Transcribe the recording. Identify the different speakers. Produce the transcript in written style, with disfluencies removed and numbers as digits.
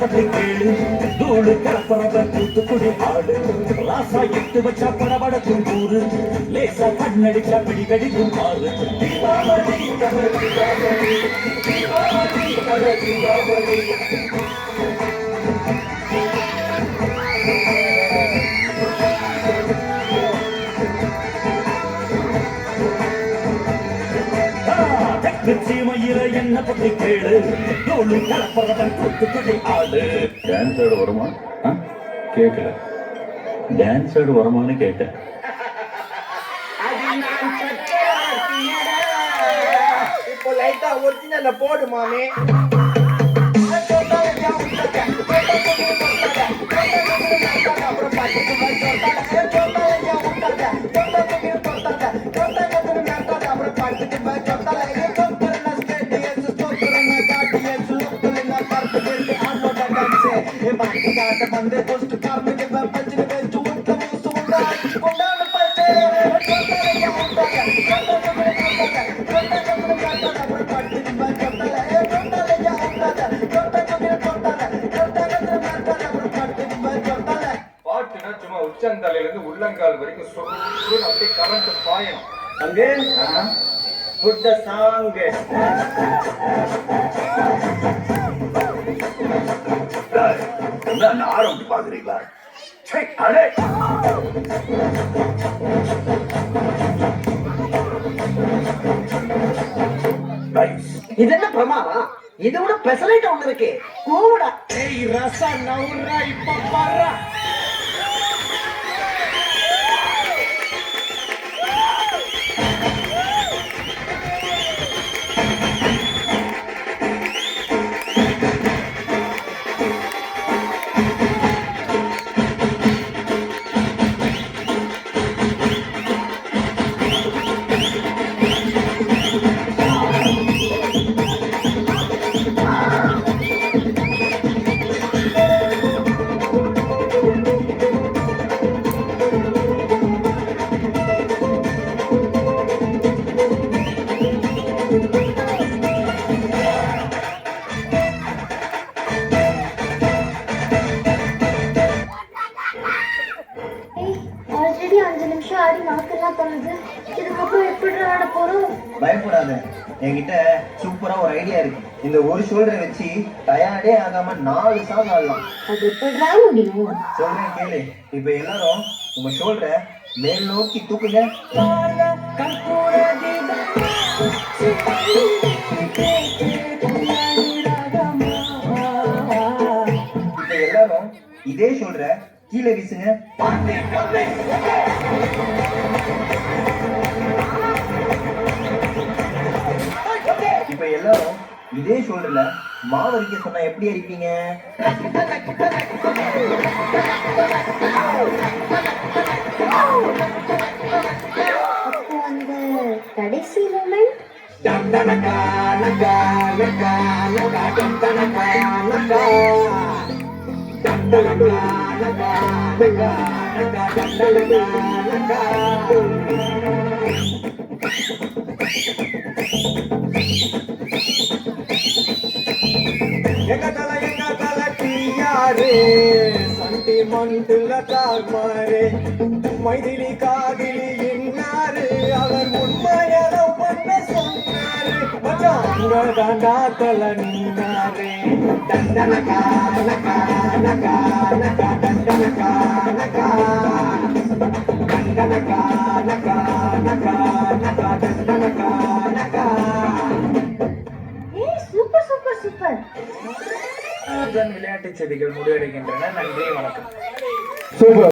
Speaker 1: பற்றி கேளு தூளு கலப்பறவ தூத்துக்குடி ஆடு ராசா எட்டு வச்சா படபடக்கும் கூறு லேசா கண்ணடிச்சா பிடி வெடிக்கும் பாரு தீபாவளி தீபாவளி தீபாவளி தீபாவளி சீமையில என்ன பத்தி கேளு தோழு கலப்பறவன் தூத்துக்குடி ஆடு டான்ஸ் ஆடு வருமா கேட்கல டான்ஸ் ஆடு வருமானு கேட்டேன்
Speaker 2: இப்போ லைட்டா ஒரிஜினல்ல போடு மாமே बंदे दोस्त कार में के पंचने में चूट का सुंदर कोंडान पलटे
Speaker 3: பாட்டுனா சும்மா உச்சந்தலையில இருந்து உள்ளங்கால் வரைக்கும் சுருன்னு அப்படியே கரண்ட் பாயணும்
Speaker 2: அங்கே put the song
Speaker 1: நான் ஆரம்பிச்சு பாக்குறீங்களா
Speaker 2: இது என்ன பிரமாவா இது விட பெசலைட் ஒண்ணு இருக்கு கூடா ஏய் ரசா நவுரா இப்ப பாரு பயப்படாத என்கிட்ட சூப்பரா ஒரு ஐடியா இருக்கு இந்த ஒரு ஷோல்டரை வச்சு டயர்டே ஆகாம 4 சாங் ஆடலாம்
Speaker 4: அது எப்படிடா முடியும்
Speaker 2: சொல்றேன் கேளு இப்ப எல்லாரும் உங்க ஷோல்டரை மேல் நோக்கி தூக்குங்க இப்ப எல்லாரும் இதே ஷோல்டரை கீழே வீசுங்க இப்ப எல்லாரும் இதே ஷோல்டர்ல மாவு அரிக்க சொன்னா எப்படி அரிப்பீங்க
Speaker 4: அப்போ அந்த கடைசி மூமெண்ட்
Speaker 3: எங்க தல கியாரே சண்டிமண்டுல தார்மாரே மைதிலி காதிலி இன்னாரு அவர் உண்மையளவு பண்ண சொன்னாரு மச்சாங்க தாண்டா தல நின்னாரே தண்டனகா நகா நகா நகா தண்டனகா நகா தண்டனகா நகா நகா நகா தண்டனகா நகா
Speaker 4: சூப்பர் சூப்பர் சூப்பர்
Speaker 3: விளையாட்டு செய்திகள் முடிவடைகின்றன. நன்றி, வணக்கம். சூப்பர்.